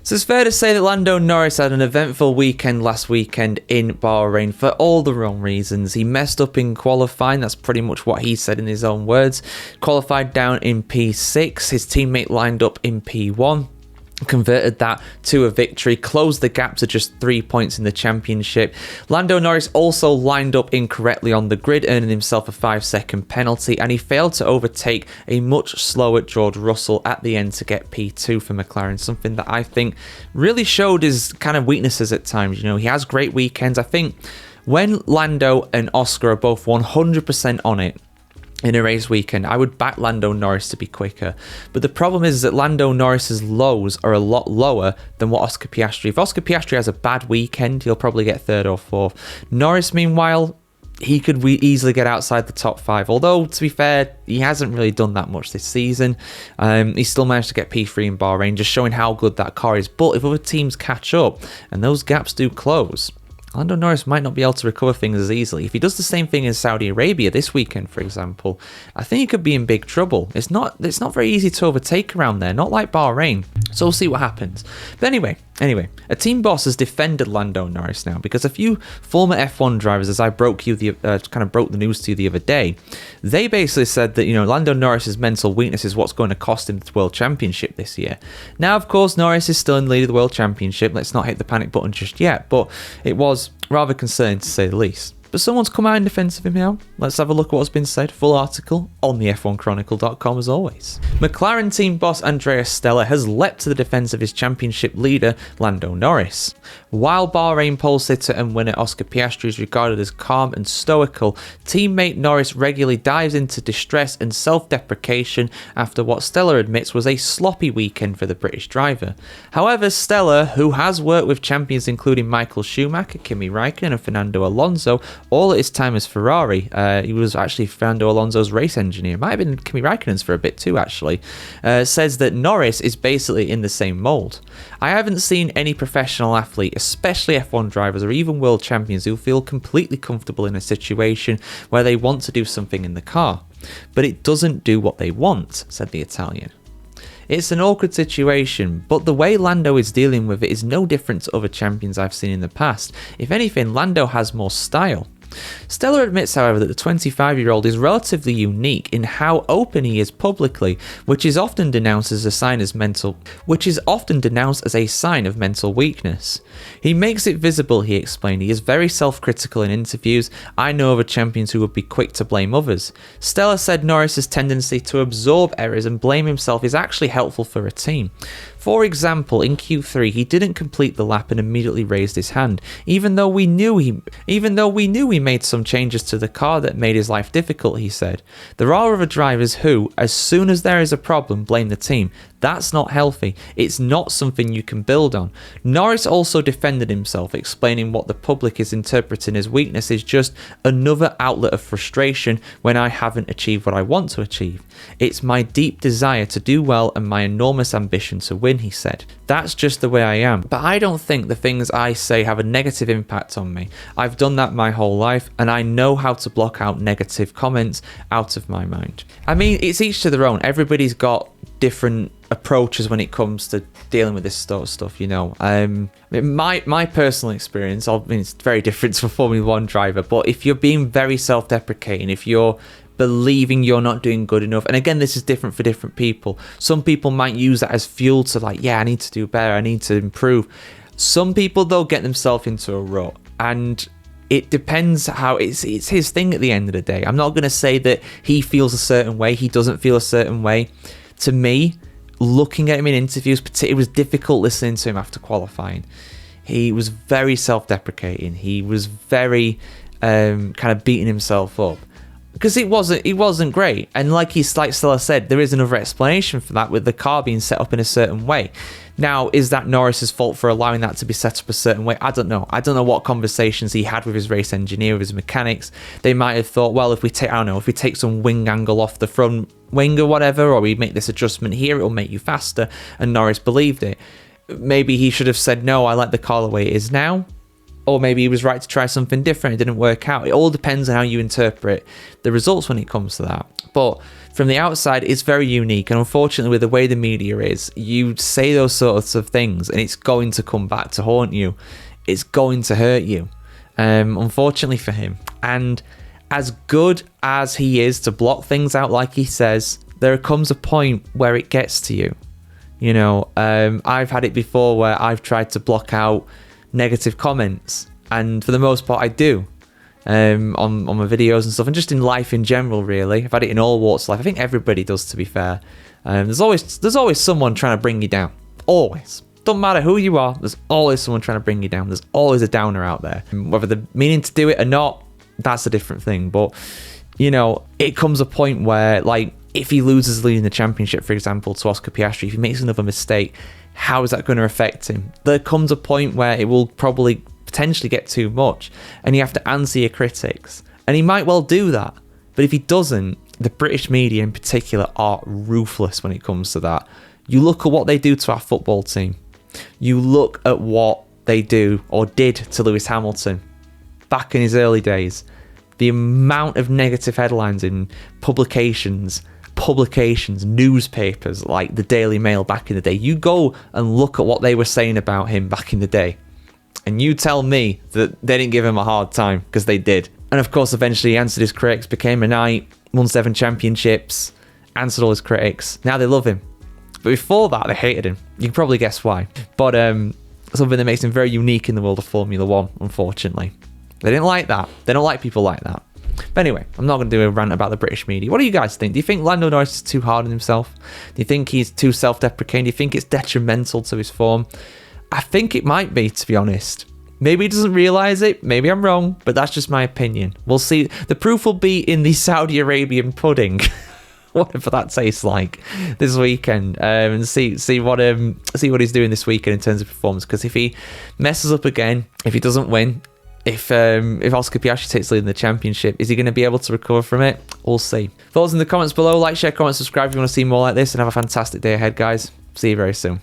So it's fair to say that Lando Norris had an eventful weekend last weekend in Bahrain for all the wrong reasons. He messed up in qualifying, that's pretty much what he said in his own words. Qualified down in P6, his teammate lined up in P1. Converted that to a victory, closed the gap to just 3 points in the championship. Lando Norris also lined up incorrectly on the grid, earning himself a 5-second penalty, and he failed to overtake a much slower George Russell at the end to get P2 for McLaren, something that I think really showed his kind of weaknesses at times. You know, he has great weekends. I think when Lando and Oscar are both 100% on it in a race weekend, I would back Lando Norris to be quicker. But the problem is that Lando Norris's lows are a lot lower than what Oscar Piastri. If Oscar Piastri has a bad weekend, he'll probably get third or fourth. Norris, meanwhile, he could easily get outside the top 5. Although, to be fair, he hasn't really done that much this season. He still managed to get P3 in Bahrain, just showing how good that car is. But if other teams catch up and those gaps do close, Lando Norris might not be able to recover things as easily. If he does the same thing in Saudi Arabia this weekend, for example, I think he could be in big trouble. It's not very easy to overtake around there, not like Bahrain. So we'll see what happens. But anyway, a team boss has defended Lando Norris now, because a few former F1 drivers, as I broke the news to you the other day, they basically said that, you know, Lando Norris's mental weakness is what's going to cost him the World Championship this year. Now, of course, Norris is still in the lead of the World Championship. Let's not hit the panic button just yet, but it was rather concerning to say the least. But someone's come out in defence of him now. Let's have a look at what's been said. Full article on the F1Chronicle.com as always. McLaren team boss Andrea Stella has leapt to the defence of his championship leader, Lando Norris. While Bahrain pole sitter and winner Oscar Piastri is regarded as calm and stoical, teammate Norris regularly dives into distress and self-deprecation after what Stella admits was a sloppy weekend for the British driver. However, Stella, who has worked with champions including Michael Schumacher, Kimi Raikkonen and Fernando Alonso, all at his time as Ferrari. He was actually Fernando Alonso's race engineer. Might have been Kimi Raikkonen's for a bit too, actually. Says that Norris is basically in the same mould. I haven't seen any professional athlete, especially F1 drivers or even world champions, who feel completely comfortable in a situation where they want to do something in the car, but it doesn't do what they want, said the Italian. It's an awkward situation, but the way Lando is dealing with it is no different to other champions I've seen in the past. If anything, Lando has more style. Stella admits, however, that the 25-year-old is relatively unique in how open he is publicly, which is often denounced as a sign of mental weakness. He makes it visible, he explained. He is very self-critical in interviews. I know other champions who would be quick to blame others. Stella said Norris's tendency to absorb errors and blame himself is actually helpful for a team. For example, in Q3, he didn't complete the lap and immediately raised his hand, even though we knew he made some changes to the car that made his life difficult, he said. There are other drivers who, as soon as there is a problem, blame the team. That's not healthy. It's not something you can build on. Norris also defended himself, explaining what the public is interpreting as weakness is just another outlet of frustration when I haven't achieved what I want to achieve. It's my deep desire to do well and my enormous ambition to win, he said. That's just the way I am. But I don't think the things I say have a negative impact on me. I've done that my whole life, and I know how to block out negative comments out of my mind. I mean, it's each to their own. Everybody's got different approaches when it comes to dealing with this sort of stuff, you know. My personal experience, I mean, it's very different to a Formula 1 driver, but if you're being very self-deprecating, if you're believing you're not doing good enough, and again, this is different for different people. Some people might use that as fuel to like, yeah, I need to do better, I need to improve. Some people, though, get themselves into a rut, and it depends how it's his thing at the end of the day. I'm not going to say that he feels a certain way, he doesn't feel a certain way. To me, looking at him in interviews, it was difficult listening to him after qualifying. He was very self-deprecating. He was very kind of beating himself up because it wasn't great. And like Stella said, there is another explanation for that with the car being set up in a certain way. Now, is that Norris's fault for allowing that to be set up a certain way? I don't know. I don't know what conversations he had with his race engineer, with his mechanics. They might have thought, well, if we take some wing angle off the front wing or whatever, or we make this adjustment here, it'll make you faster. And Norris believed it. Maybe he should have said, no, I like the car the way it is now. Or maybe he was right to try something different. It didn't work out. It all depends on how you interpret the results when it comes to that. But from the outside, it's very unique. And unfortunately, with the way the media is, you say those sorts of things and it's going to come back to haunt you. It's going to hurt you, unfortunately for him. And as good as he is to block things out like he says, there comes a point where it gets to you. You know, I've had it before where I've tried to block out negative comments, and for the most part I do, on my videos and stuff, and just in life in general, really. I've had it in all walks of life. I think everybody does, to be fair. There's always someone trying to bring you down. Always. Don't matter who you are, there's always someone trying to bring you down. There's always a downer out there. Whether they're meaning to do it or not, that's a different thing. But, you know, it comes a point where, like, if he loses leading the championship, for example, to Oscar Piastri, if he makes another mistake, how is that going to affect him? There comes a point where it will probably potentially get too much, and you have to answer your critics. And he might well do that. But if he doesn't, the British media in particular are ruthless when it comes to that. You look at what they do to our football team. You look at what they do or did to Lewis Hamilton back in his early days. The amount of negative headlines in publications, newspapers like the Daily Mail back in the day. You go and look at what they were saying about him back in the day, and you tell me that they didn't give him a hard time, because they did. And of course, eventually he answered his critics, became a knight, won 7 championships, answered all his critics. Now they love him. But before that, they hated him. You can probably guess why. But something that makes him very unique in the world of Formula 1, unfortunately. They didn't like that. They don't like people like that. But anyway, I'm not going to do a rant about the British media. What do you guys think? Do you think Lando Norris is too hard on himself? Do you think he's too self-deprecating? Do you think it's detrimental to his form? I think it might be, to be honest. Maybe he doesn't realise it. Maybe I'm wrong, but that's just my opinion. We'll see. The proof will be in the Saudi Arabian pudding, whatever that tastes like, this weekend, and see what he's doing this weekend in terms of performance. Because if he messes up again, if he doesn't win, if Oscar Piastri takes lead in the championship, is he going to be able to recover from it? We'll see. Thoughts in the comments below. Like, share, comment, subscribe if you want to see more like this, and have a fantastic day ahead, guys. See you very soon.